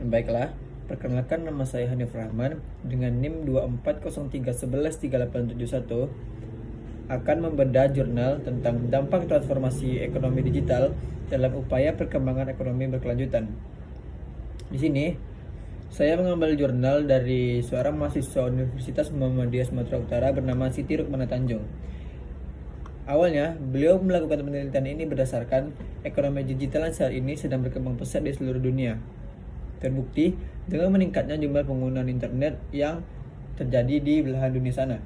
Baiklah, perkenalkan nama saya Hanif Rahman dengan NIM 24031133871 akan membedah jurnal tentang dampak transformasi ekonomi digital dalam upaya perkembangan ekonomi berkelanjutan. Di sini, saya mengambil jurnal dari seorang mahasiswa Universitas Muhammadiyah Sumatera Utara bernama Siti Rukmana Tanjung. Awalnya, beliau melakukan penelitian ini berdasarkan ekonomi digital yang saat ini sedang berkembang pesat di seluruh dunia. Terbukti dengan meningkatnya jumlah penggunaan internet yang terjadi di belahan dunia sana.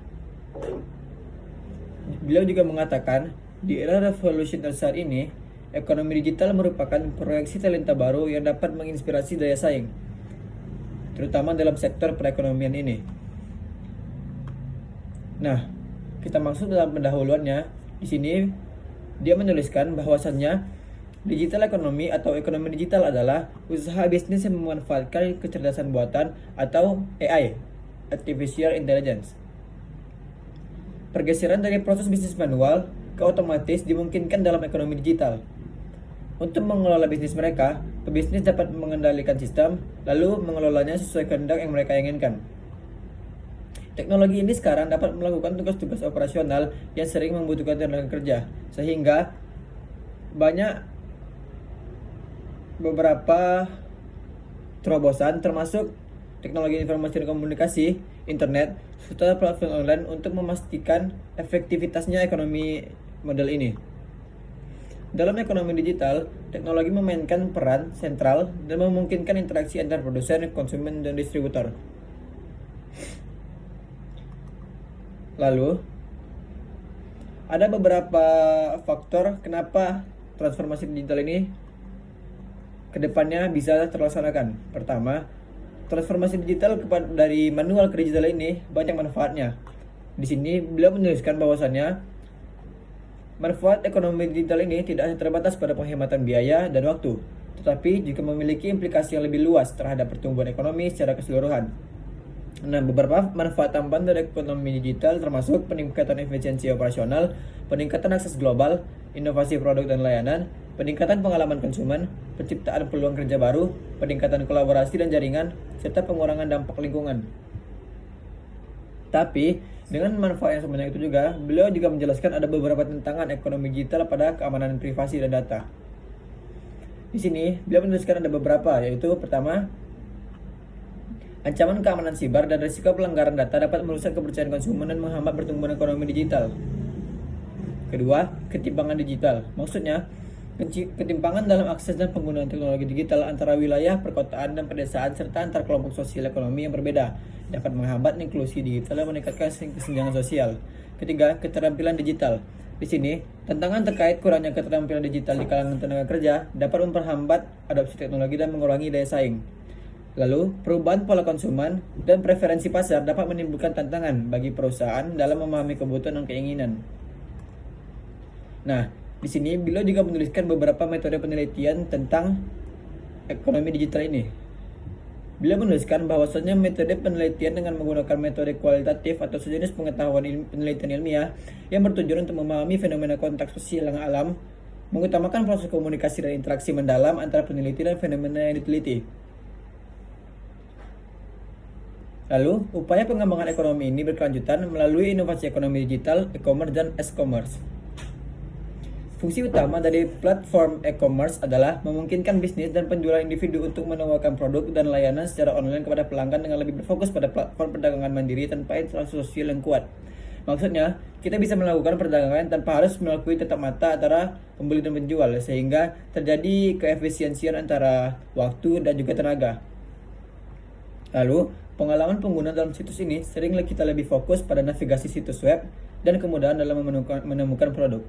Beliau juga mengatakan, di era revolusi saat ini, ekonomi digital merupakan proyeksi talenta baru yang dapat menginspirasi daya saing, terutama dalam sektor perekonomian ini. Nah, kita maksud dalam pendahuluannya, di sini dia menuliskan bahwasannya digital ekonomi atau ekonomi digital adalah usaha bisnis yang memanfaatkan kecerdasan buatan atau AI, Artificial Intelligence. Pergeseran dari proses bisnis manual ke otomatis dimungkinkan dalam ekonomi digital. Untuk mengelola bisnis mereka, pebisnis dapat mengendalikan sistem, lalu mengelolanya sesuai kehendak yang mereka inginkan. Teknologi ini sekarang dapat melakukan tugas-tugas operasional yang sering membutuhkan tenaga kerja, sehingga banyak beberapa terobosan termasuk teknologi informasi dan komunikasi, internet, serta platform online untuk memastikan efektivitasnya ekonomi model ini. Dalam ekonomi digital, teknologi memainkan peran sentral dan memungkinkan interaksi antar produsen, konsumen, dan distributor. Lalu, ada beberapa faktor kenapa transformasi digital ini kedepannya bisa terlaksanakan. Pertama, transformasi digital dari manual ke digital ini banyak manfaatnya. Di sini beliau menuliskan bahwasannya manfaat ekonomi digital ini tidak hanya terbatas pada penghematan biaya dan waktu, tetapi juga memiliki implikasi yang lebih luas terhadap pertumbuhan ekonomi secara keseluruhan. Nah, beberapa manfaat tambahan dari ekonomi digital termasuk peningkatan efisiensi operasional, peningkatan akses global, inovasi produk dan layanan, peningkatan pengalaman konsumen, penciptaan peluang kerja baru, peningkatan kolaborasi dan jaringan, serta pengurangan dampak lingkungan. Tapi, dengan manfaat yang sebanyak itu juga, beliau juga menjelaskan ada beberapa tantangan ekonomi digital pada keamanan privasi dan data. Di sini, beliau menuliskan ada beberapa, yaitu pertama, ancaman keamanan siber dan risiko pelanggaran data dapat merusak kepercayaan konsumen dan menghambat pertumbuhan ekonomi digital. Kedua, ketimpangan digital. Maksudnya, ketimpangan dalam akses dan penggunaan teknologi digital antara wilayah, perkotaan, dan pedesaan serta antar kelompok sosial ekonomi yang berbeda dapat menghambat inklusi digital dan meningkatkan kesenjangan sosial. Ketiga, keterampilan digital. Di sini, tantangan terkait kurangnya keterampilan digital di kalangan tenaga kerja dapat memperhambat adopsi teknologi dan mengurangi daya saing. Lalu, perubahan pola konsumen dan preferensi pasar dapat menimbulkan tantangan bagi perusahaan dalam memahami kebutuhan dan keinginan. Nah, di sini beliau juga menuliskan beberapa metode penelitian tentang ekonomi digital ini. Beliau menuliskan bahwasanya metode penelitian dengan menggunakan metode kualitatif atau sejenis pengetahuan penelitian ilmiah yang bertujuan untuk memahami fenomena kontak sosial yang alam, mengutamakan proses komunikasi dan interaksi mendalam antara peneliti dan fenomena yang diteliti. Lalu, upaya pengembangan ekonomi ini berkelanjutan melalui inovasi ekonomi digital, e-commerce, dan s-commerce. Fungsi utama dari platform e-commerce adalah memungkinkan bisnis dan penjualan individu untuk menawarkan produk dan layanan secara online kepada pelanggan dengan lebih berfokus pada platform perdagangan mandiri tanpa interaksi sosial yang kuat. Maksudnya, kita bisa melakukan perdagangan tanpa harus melalui tatap mata antara pembeli dan penjual, sehingga terjadi keefisiensian antara waktu dan juga tenaga. Lalu, pengalaman pengguna dalam situs ini seringlah kita lebih fokus pada navigasi situs web dan kemudahan dalam menemukan produk.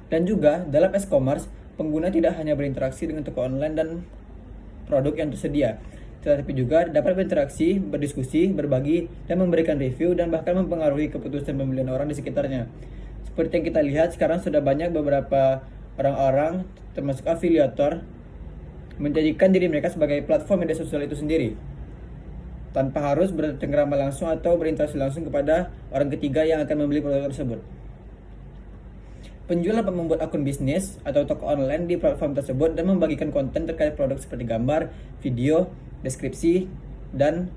Dan juga dalam e-commerce, pengguna tidak hanya berinteraksi dengan toko online dan produk yang tersedia, tetapi juga dapat berinteraksi, berdiskusi, berbagi, dan memberikan review dan bahkan mempengaruhi keputusan pembelian orang di sekitarnya. Seperti yang kita lihat sekarang sudah banyak beberapa orang-orang termasuk afiliator menjadikan diri mereka sebagai platform media sosial itu sendiri, tanpa harus bercengkrama langsung atau berinteraksi langsung kepada orang ketiga yang akan membeli produk tersebut. Penjual dapat membuat akun bisnis atau toko online di platform tersebut dan membagikan konten terkait produk seperti gambar, video, deskripsi, dan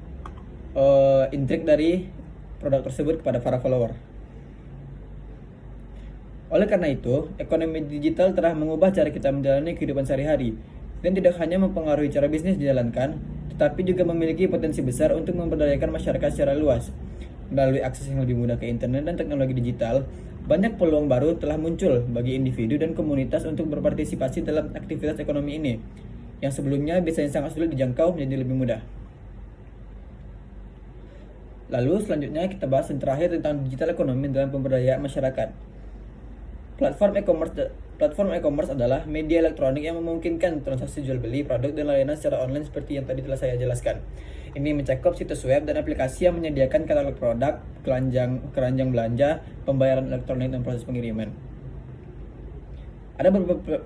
intrik dari produk tersebut kepada para follower. Oleh karena itu, ekonomi digital telah mengubah cara kita menjalani kehidupan sehari-hari dan tidak hanya mempengaruhi cara bisnis dijalankan, tetapi juga memiliki potensi besar untuk memberdayakan masyarakat secara luas. Melalui akses yang lebih mudah ke internet dan teknologi digital, banyak peluang baru telah muncul bagi individu dan komunitas untuk berpartisipasi dalam aktivitas ekonomi ini, yang sebelumnya biasanya sangat sulit dijangkau menjadi lebih mudah. Lalu selanjutnya kita bahas yang terakhir tentang digital ekonomi dalam pemberdayaan masyarakat. Platform e-commerce adalah media elektronik yang memungkinkan transaksi jual beli produk dan layanan secara online seperti yang tadi telah saya jelaskan. Ini mencakup situs web dan aplikasi yang menyediakan katalog produk, keranjang belanja, pembayaran elektronik, dan proses pengiriman.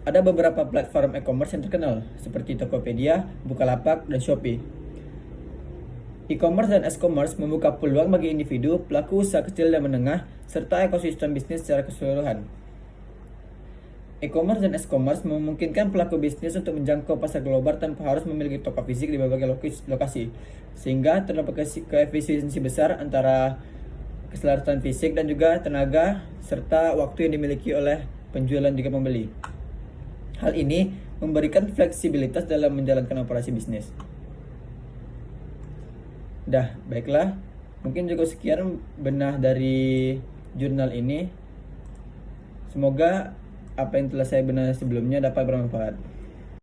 Ada beberapa platform e-commerce yang terkenal seperti Tokopedia, Bukalapak, dan Shopee. E-commerce dan e-commerce membuka peluang bagi individu, pelaku usaha kecil dan menengah, serta ekosistem bisnis secara keseluruhan. E-commerce dan e-commerce memungkinkan pelaku bisnis untuk menjangkau pasar global tanpa harus memiliki toko fisik di berbagai lokasi, sehingga terdapat keefisiensi besar antara keselarasan fisik dan juga tenaga serta waktu yang dimiliki oleh penjual dan juga pembeli. Hal ini memberikan fleksibilitas dalam menjalankan operasi bisnis. Baiklah, mungkin juga sekian benah dari jurnal ini. Semoga apa yang telah saya benahi sebelumnya dapat bermanfaat.